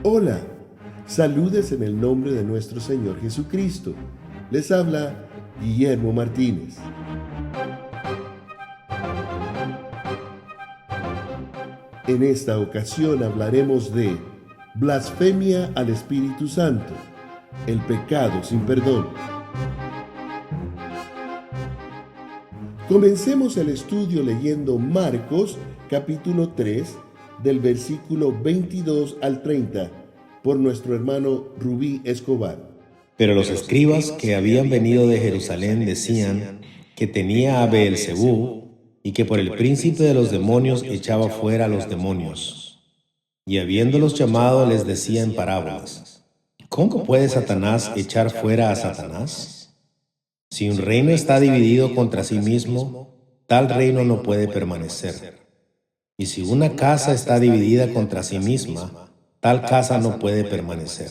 Hola, saludes en el nombre de nuestro Señor Jesucristo. Les habla Guillermo Martínez. En esta ocasión hablaremos de blasfemia al Espíritu Santo, el pecado sin perdón. Comencemos el estudio leyendo Marcos capítulo 3 del versículo 22 al 30 por nuestro hermano Rubí Escobar. Pero los escribas que habían venido de Jerusalén decían que tenía a Beelzebú y que por el príncipe de los demonios echaba fuera a los demonios. Y habiéndolos llamado les decía en parábolas: ¿Cómo puede Satanás echar fuera a Satanás? Si un reino está dividido contra sí mismo, tal reino no puede permanecer. Y si una casa está dividida contra sí misma, tal casa no puede permanecer.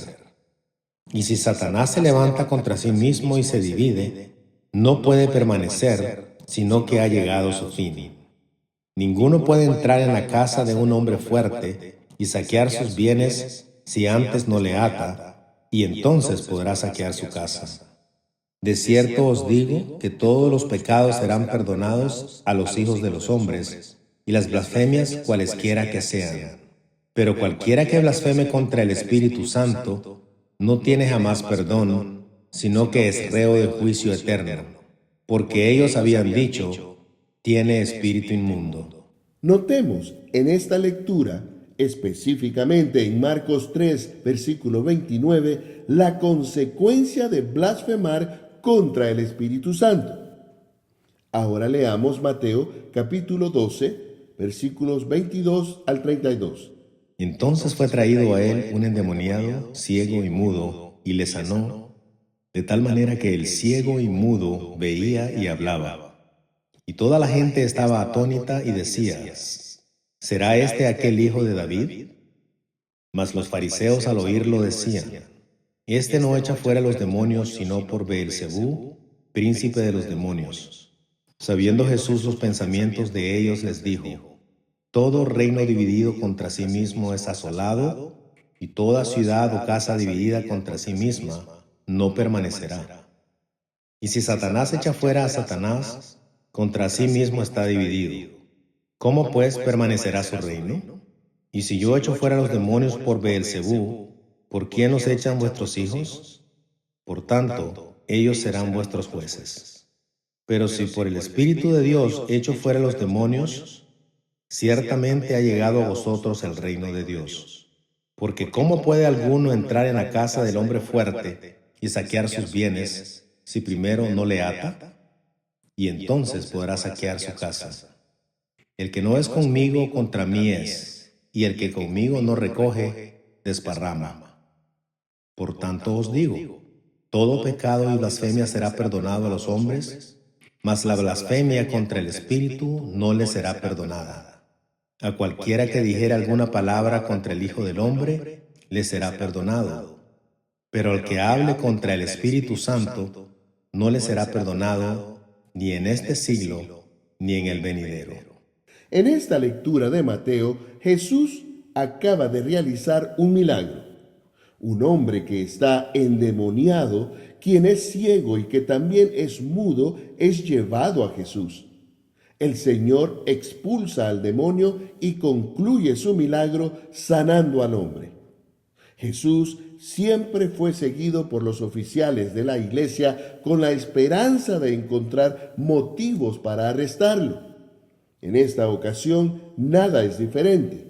Y si Satanás se levanta contra sí mismo y se divide, no puede permanecer, sino que ha llegado su fin. Ninguno puede entrar en la casa de un hombre fuerte y saquear sus bienes si antes no le ata, y entonces podrá saquear su casa. De cierto os digo que todos los pecados serán perdonados a los hijos de los hombres, y las blasfemias cualesquiera que sean. Pero cualquiera que blasfeme contra el Espíritu Santo no tiene jamás perdón, sino que es reo de juicio eterno, porque ellos habían dicho: tiene espíritu inmundo. Notemos en esta lectura, específicamente en Marcos 3, versículo 29, la consecuencia de blasfemar contra el Espíritu Santo. Ahora leamos Mateo capítulo 12, versículos 22 al 32. Entonces fue traído a él un endemoniado, ciego y mudo, y le sanó, de tal manera que el ciego y mudo veía y hablaba. Y toda la gente estaba atónita y decía: ¿será este aquel hijo de David? Mas los fariseos al oírlo decían: este no echa fuera los demonios sino por Beelzebú, príncipe de los demonios. Sabiendo Jesús los pensamientos de ellos, les dijo: todo reino dividido contra sí mismo es asolado, y toda ciudad o casa dividida contra sí misma no permanecerá. Y si Satanás echa fuera a Satanás, contra sí mismo está dividido. ¿Cómo pues permanecerá su reino? Y si yo echo fuera a los demonios por Beelzebú, ¿por quién los echan vuestros hijos? Por tanto, ellos serán vuestros jueces. Pero si por el Espíritu de Dios echo fuera a los demonios, ciertamente ha llegado a vosotros el reino de Dios. Porque ¿cómo puede alguno entrar en la casa del hombre fuerte y saquear sus bienes si primero no le ata? Y entonces podrá saquear su casa. El que no es conmigo contra mí es, y el que conmigo no recoge, desparrama. Por tanto os digo, todo pecado y blasfemia será perdonado a los hombres, mas la blasfemia contra el Espíritu no le será perdonada. A cualquiera que dijere alguna palabra contra el Hijo del Hombre, le será perdonado. Pero al que hable contra el Espíritu Santo, no le será perdonado ni en este siglo, ni en el venidero. En esta lectura de Mateo, Jesús acaba de realizar un milagro. Un hombre que está endemoniado, quien es ciego y que también es mudo, es llevado a Jesús. El Señor expulsa al demonio y concluye su milagro sanando al hombre. Jesús siempre fue seguido por los oficiales de la iglesia con la esperanza de encontrar motivos para arrestarlo. En esta ocasión, nada es diferente.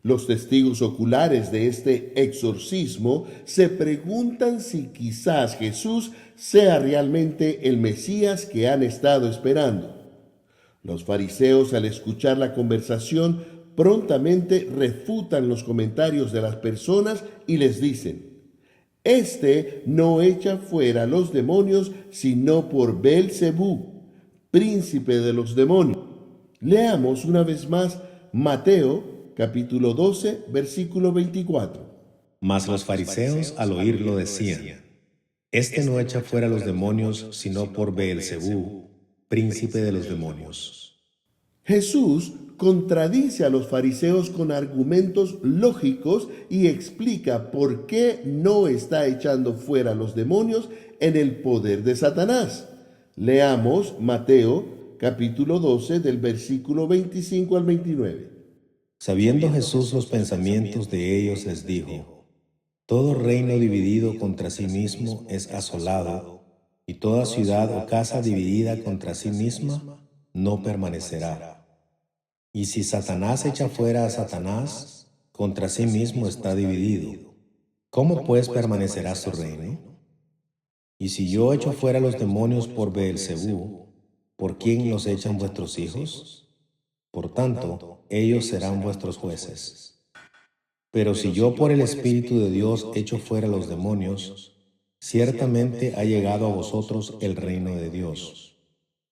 Los testigos oculares de este exorcismo se preguntan si quizás Jesús sea realmente el Mesías que han estado esperando. Los fariseos, al escuchar la conversación, prontamente refutan los comentarios de las personas y les dicen: este no echa fuera los demonios sino por Beelzebú, príncipe de los demonios. Leamos una vez más Mateo capítulo 12, versículo 24. Mas los fariseos al oírlo decían: este no echa fuera los demonios sino por Beelzebú, príncipe de los demonios. Jesús contradice a los fariseos con argumentos lógicos y explica por qué no está echando fuera a los demonios en el poder de Satanás. Leamos Mateo capítulo 12 del versículo 25 al 29. Sabiendo Jesús los pensamientos de ellos, les dijo: todo reino dividido contra sí mismo es asolado, y toda ciudad o casa dividida contra sí misma no permanecerá. Y si Satanás echa fuera a Satanás, contra sí mismo está dividido. ¿Cómo pues permanecerá su reino? Y si yo echo fuera los demonios por Beelzebú, ¿por quién los echan vuestros hijos? Por tanto, ellos serán vuestros jueces. Pero si yo por el Espíritu de Dios echo fuera los demonios, ciertamente ha llegado a vosotros el reino de Dios.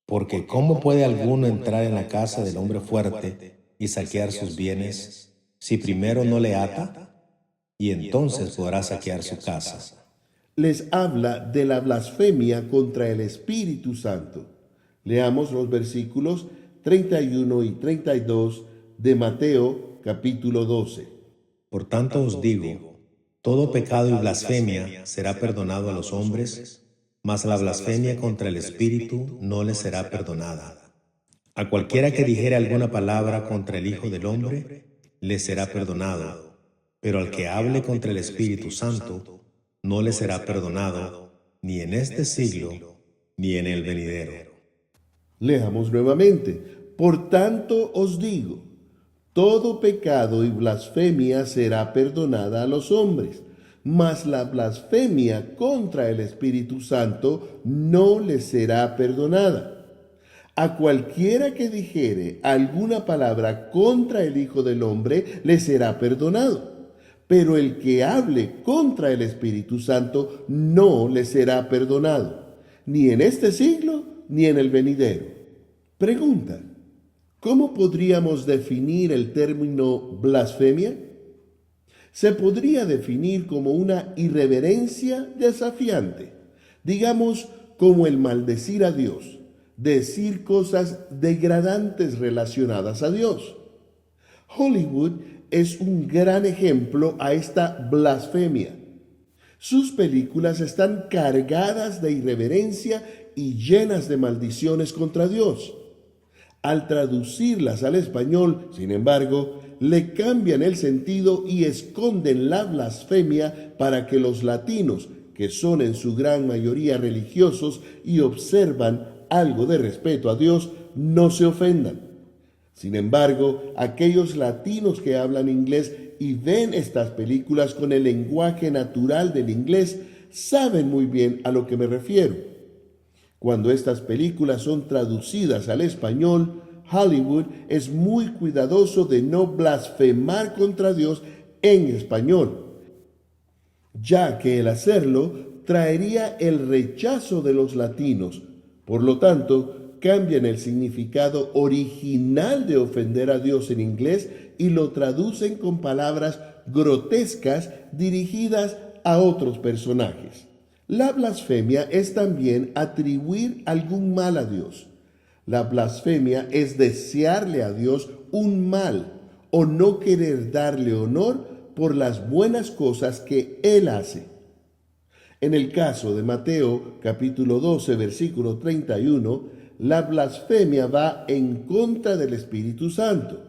Porque ¿cómo puede alguno entrar en la casa del hombre fuerte y saquear sus bienes, si primero no le ata? Y entonces podrá saquear su casa. Les habla de la blasfemia contra el Espíritu Santo. Leamos los versículos 31 y 32 de Mateo capítulo 12. Por tanto os digo, todo pecado y blasfemia será perdonado a los hombres, mas la blasfemia contra el Espíritu no le será perdonada. A cualquiera que dijere alguna palabra contra el Hijo del Hombre, le será perdonado, pero al que hable contra el Espíritu Santo, no le será perdonado, ni en este siglo, ni en el venidero. Leamos nuevamente. Por tanto os digo, todo pecado y blasfemia será perdonada a los hombres, mas la blasfemia contra el Espíritu Santo no le será perdonada. A cualquiera que dijere alguna palabra contra el Hijo del Hombre le será perdonado, pero el que hable contra el Espíritu Santo no le será perdonado, ni en este siglo ni en el venidero. Pregunta: ¿cómo podríamos definir el término blasfemia? Se podría definir como una irreverencia desafiante, digamos como el maldecir a Dios, decir cosas degradantes relacionadas a Dios. Hollywood es un gran ejemplo a esta blasfemia. Sus películas están cargadas de irreverencia y llenas de maldiciones contra Dios. Al traducirlas al español, sin embargo, le cambian el sentido y esconden la blasfemia para que los latinos, que son en su gran mayoría religiosos y observan algo de respeto a Dios, no se ofendan. Sin embargo, aquellos latinos que hablan inglés y ven estas películas con el lenguaje natural del inglés saben muy bien a lo que me refiero. Cuando estas películas son traducidas al español, Hollywood es muy cuidadoso de no blasfemar contra Dios en español, ya que el hacerlo traería el rechazo de los latinos. Por lo tanto, cambian el significado original de ofender a Dios en inglés y lo traducen con palabras grotescas dirigidas a otros personajes. La blasfemia es también atribuir algún mal a Dios. La blasfemia es desearle a Dios un mal o no querer darle honor por las buenas cosas que Él hace. En el caso de Mateo capítulo 12 versículo 31, la blasfemia va en contra del Espíritu Santo.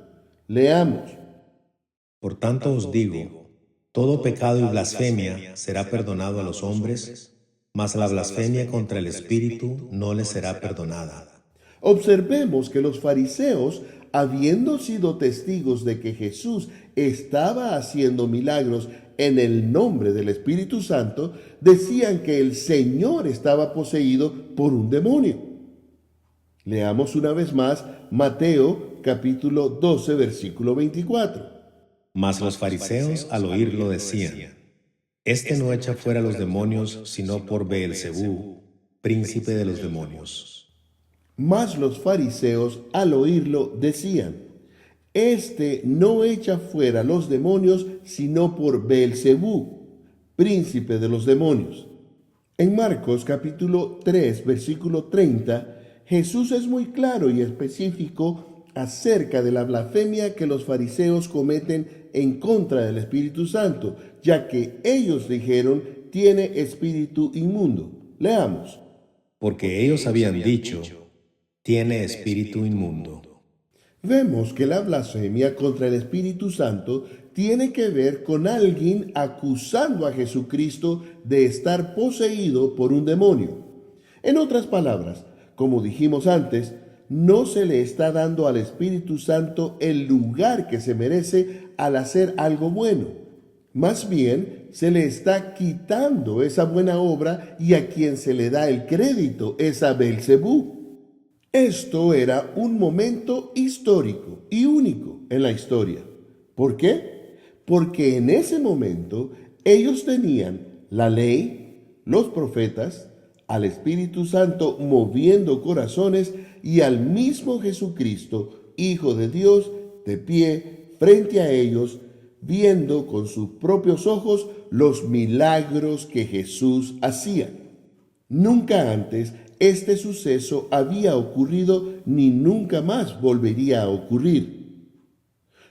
Leamos. Por tanto os digo, todo pecado y blasfemia será perdonado a los hombres, mas la blasfemia contra el Espíritu no le será perdonada. Observemos que los fariseos, habiendo sido testigos de que Jesús estaba haciendo milagros en el nombre del Espíritu Santo, decían que el Señor estaba poseído por un demonio. Leamos una vez más Mateo capítulo 12 versículo 24. Mas los fariseos al oírlo decían: Este no echa fuera los demonios sino por Beelzebú, príncipe de los demonios. Mas los fariseos al oírlo decían: Este no echa fuera los demonios sino por Beelzebú, príncipe de los demonios. En Marcos capítulo 3 versículo 30, Jesús es muy claro y específico acerca de la blasfemia que los fariseos cometen en contra del Espíritu Santo, ya que ellos dijeron, tiene espíritu inmundo. Leamos. Porque ellos habían dicho, tiene espíritu inmundo. Vemos que la blasfemia contra el Espíritu Santo tiene que ver con alguien acusando a Jesucristo de estar poseído por un demonio. En otras palabras, como dijimos antes, no se le está dando al Espíritu Santo el lugar que se merece al hacer algo bueno. Más bien, se le está quitando esa buena obra y a quien se le da el crédito es a Belcebú. Esto era un momento histórico y único en la historia. ¿Por qué? Porque en ese momento ellos tenían la ley, los profetas, al Espíritu Santo moviendo corazones y al mismo Jesucristo, Hijo de Dios, de pie frente a ellos, viendo con sus propios ojos los milagros que Jesús hacía. Nunca antes este suceso había ocurrido ni nunca más volvería a ocurrir.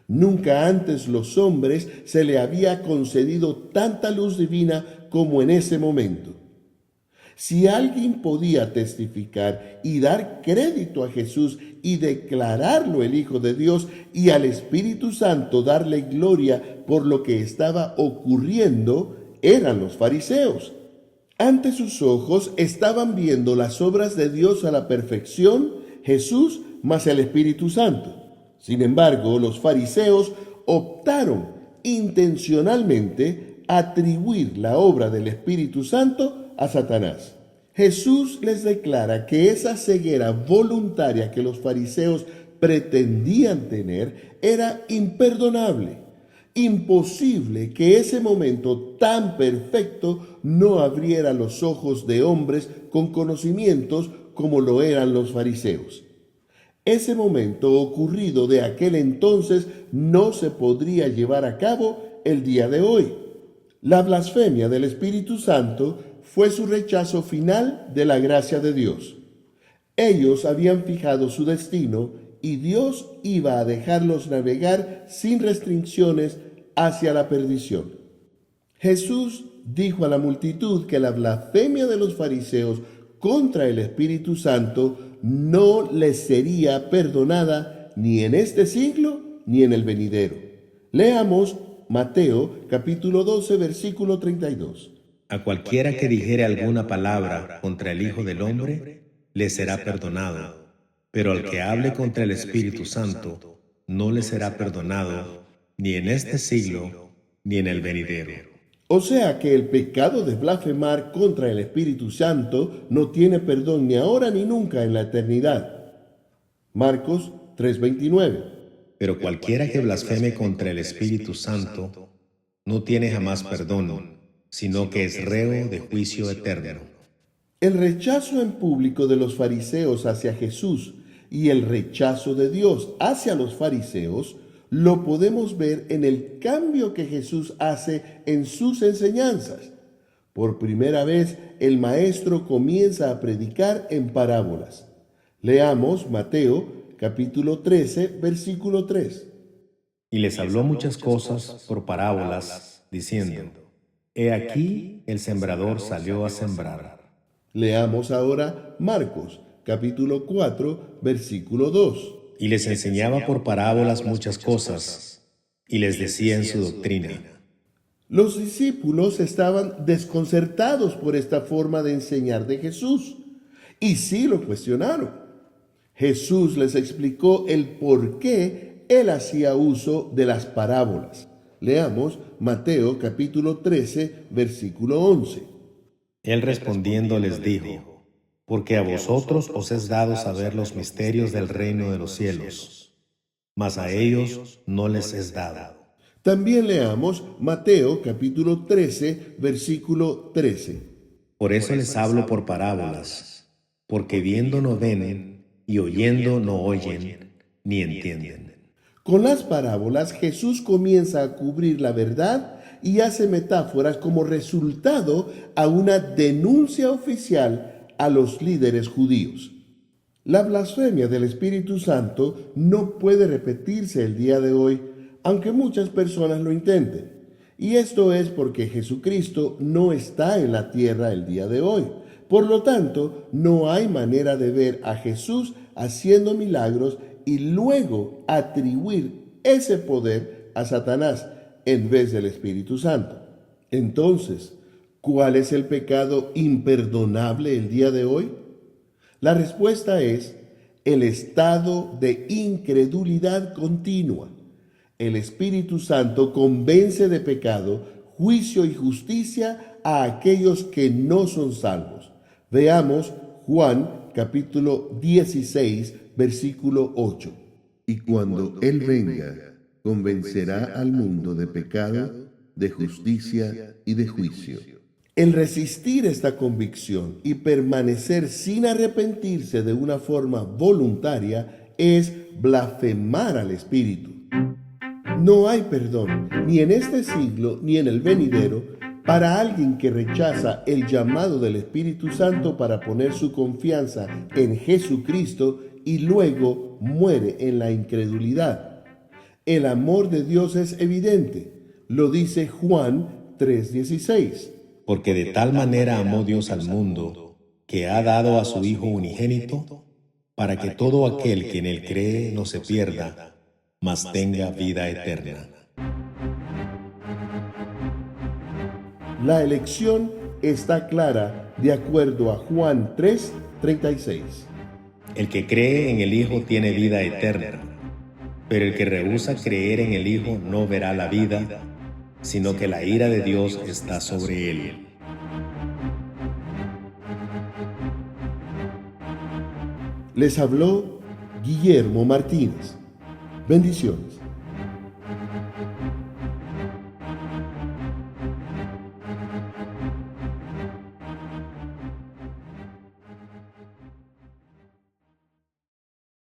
Nunca antes los hombres se le había concedido tanta luz divina como en ese momento. Si alguien podía testificar y dar crédito a Jesús y declararlo el Hijo de Dios y al Espíritu Santo darle gloria por lo que estaba ocurriendo, eran los fariseos. Ante sus ojos estaban viendo las obras de Dios a la perfección, Jesús más el Espíritu Santo. Sin embargo, los fariseos optaron intencionalmente a atribuir la obra del Espíritu Santo a Satanás. Jesús les declara que esa ceguera voluntaria que los fariseos pretendían tener era imperdonable. Imposible que ese momento tan perfecto no abriera los ojos de hombres con conocimientos como lo eran los fariseos. Ese momento ocurrido de aquel entonces no se podría llevar a cabo el día de hoy. La blasfemia del Espíritu Santo fue su rechazo final de la gracia de Dios. Ellos habían fijado su destino y Dios iba a dejarlos navegar sin restricciones hacia la perdición. Jesús dijo a la multitud que la blasfemia de los fariseos contra el Espíritu Santo no les sería perdonada ni en este siglo ni en el venidero. Leamos Mateo capítulo 12, versículo 32. A cualquiera que dijere alguna palabra contra el Hijo del Hombre, le será perdonado. Pero al que hable contra el Espíritu Santo, no le será perdonado, ni en este siglo, ni en el venidero. O sea que el pecado de blasfemar contra el Espíritu Santo no tiene perdón ni ahora ni nunca en la eternidad. Marcos 3:29. Pero cualquiera que blasfeme contra el Espíritu Santo, no tiene jamás perdón, sino que es reo de juicio eterno. El rechazo en público de los fariseos hacia Jesús y el rechazo de Dios hacia los fariseos lo podemos ver en el cambio que Jesús hace en sus enseñanzas. Por primera vez, el maestro comienza a predicar en parábolas. Leamos Mateo capítulo 13, versículo 3. Y les habló muchas cosas por parábolas, diciendo, He aquí el sembrador salió a sembrar. Leamos ahora Marcos capítulo 4, versículo 2. Y les enseñaba por parábolas muchas cosas, y les decía en su doctrina. Los discípulos estaban desconcertados por esta forma de enseñar de Jesús, y sí lo cuestionaron. Jesús les explicó el por qué él hacía uso de las parábolas. Leamos Mateo capítulo 13, versículo 11. Él respondiendo les dijo, porque a vosotros os es dado saber los misterios del reino de los cielos, mas a ellos no les es dado. También leamos Mateo capítulo 13, versículo 13. Por eso les hablo por parábolas, porque viendo no ven, y oyendo no oyen, ni entienden. Con las parábolas Jesús comienza a cubrir la verdad y hace metáforas como resultado a una denuncia oficial a los líderes judíos. La blasfemia del Espíritu Santo no puede repetirse el día de hoy, aunque muchas personas lo intenten. Y esto es porque Jesucristo no está en la tierra el día de hoy. Por lo tanto, no hay manera de ver a Jesús haciendo milagros y luego atribuir ese poder a Satanás en vez del Espíritu Santo. Entonces, ¿cuál es el pecado imperdonable el día de hoy? La respuesta es el estado de incredulidad continua. El Espíritu Santo convence de pecado, juicio y justicia a aquellos que no son salvos. Veamos Juan capítulo 16, versículo 8. Y cuando Él venga, convencerá al mundo de pecado, de justicia y de juicio. El resistir esta convicción y permanecer sin arrepentirse de una forma voluntaria es blasfemar al Espíritu. No hay perdón, ni en este siglo ni en el venidero, para alguien que rechaza el llamado del Espíritu Santo para poner su confianza en Jesucristo y luego muere en la incredulidad. El amor de Dios es evidente, lo dice Juan 3:16. Porque de tal manera amó Dios al mundo, que ha dado a su Hijo unigénito, para que todo aquel que en él cree no se pierda, mas tenga vida eterna. La elección está clara de acuerdo a Juan 3:36. El que cree en el Hijo tiene vida eterna, pero el que rehúsa creer en el Hijo no verá la vida, sino que la ira de Dios está sobre él. Les habló Guillermo Martínez. Bendiciones.